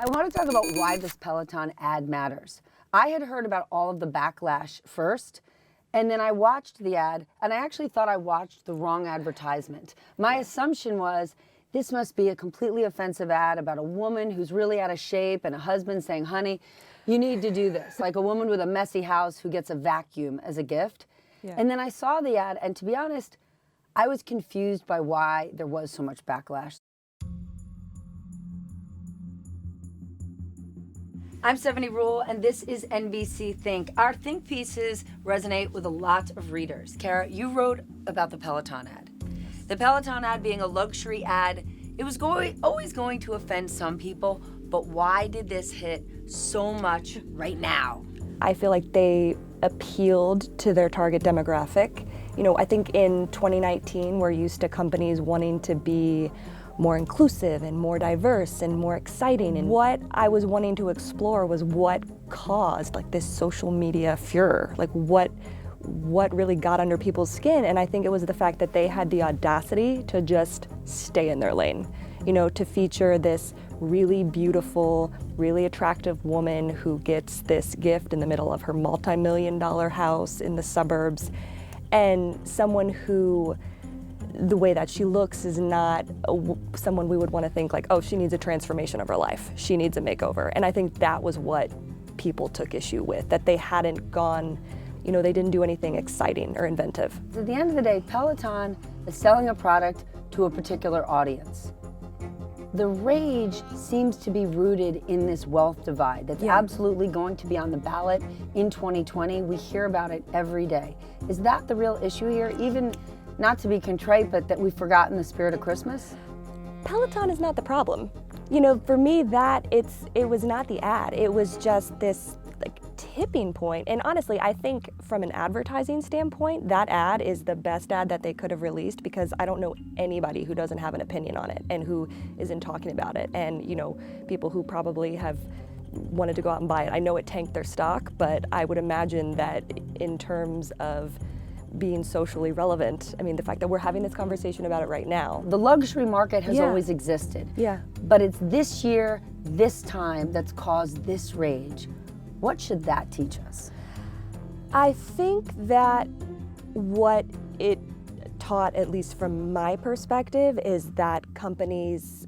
I want to talk about why this Peloton ad matters. I had heard about all of the backlash first, and then I watched the ad, and I actually thought I watched the wrong advertisement. My assumption was, this must be a completely offensive ad about a woman who's really out of shape and a husband saying, honey, you need to do this. Like a woman with a messy house who gets a vacuum as a gift. Yeah. And then I saw the ad, and to be honest, I was confused by why there was so much backlash. I'm Stephanie Rule, and this is NBC Think. Our think pieces resonate with a lot of readers. Kara, you wrote about the Peloton ad. The Peloton ad being a luxury ad, it was always going to offend some people, but why did this hit so much right now? I feel like they appealed to their target demographic. You know, I think in 2019, we're used to companies wanting to be more inclusive and more diverse and more exciting. And what I was wanting to explore was what caused like this social media furor, like what really got under people's skin. And I think it was the fact that they had the audacity to just stay in their lane, you know, to feature this really beautiful, really attractive woman who gets this gift in the middle of her multi-million-dollar house in the suburbs, and someone who the way that she looks is not someone we would want to think like, oh, she needs a transformation of her life. She needs a makeover. And I think that was what people took issue with, that they hadn't gone, you know, they didn't do anything exciting or inventive. At the end of the day, Peloton is selling a product to a particular audience. The rage seems to be rooted in this wealth divide that's absolutely going to be on the ballot in 2020. We hear about it every day. Is that the real issue here? Even not to be contrite, but that we've forgotten the spirit of Christmas? Peloton is not the problem. You know, for me, it was not the ad. It was just this like tipping point. And honestly, I think from an advertising standpoint, that ad is the best ad that they could have released, because I don't know anybody who doesn't have an opinion on it and who isn't talking about it. And, you know, people who probably have wanted to go out and buy it. I know it tanked their stock, but I would imagine that in terms of being socially relevant, I mean, the fact that we're having this conversation about it right now. The luxury market has always existed. Yeah. But it's this year, this time, that's caused this rage. What should that teach us? I think that what it taught, at least from my perspective, is that companies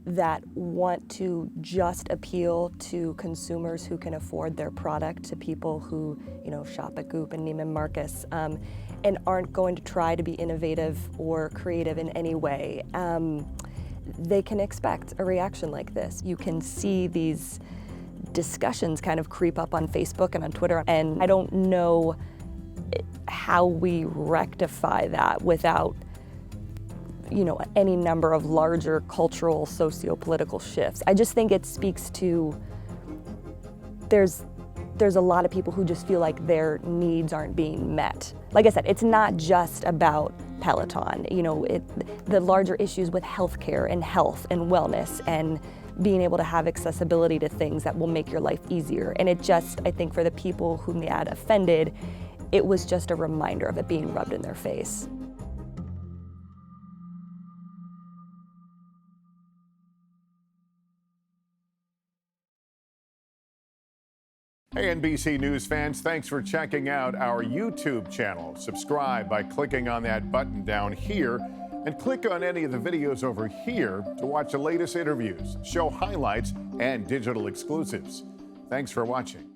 that want to just appeal to consumers who can afford their product, to people who, you know, shop at Goop and Neiman Marcus, and aren't going to try to be innovative or creative in any way, they can expect a reaction like this. You can see these discussions kind of creep up on Facebook and on Twitter, and I don't know how we rectify that without, you know, any number of larger cultural, socio-political shifts. I just think it speaks to there's a lot of people who just feel like their needs aren't being met. Like I said, it's not just about Peloton. You know, the larger issues with healthcare and health and wellness and being able to have accessibility to things that will make your life easier. And it just, I think for the people whom the ad offended, it was just a reminder of it being rubbed in their face. Hey, NBC News fans, thanks for checking out our YouTube channel. Subscribe by clicking on that button down here, and click on any of the videos over here to watch the latest interviews, show highlights, and digital exclusives. Thanks for watching.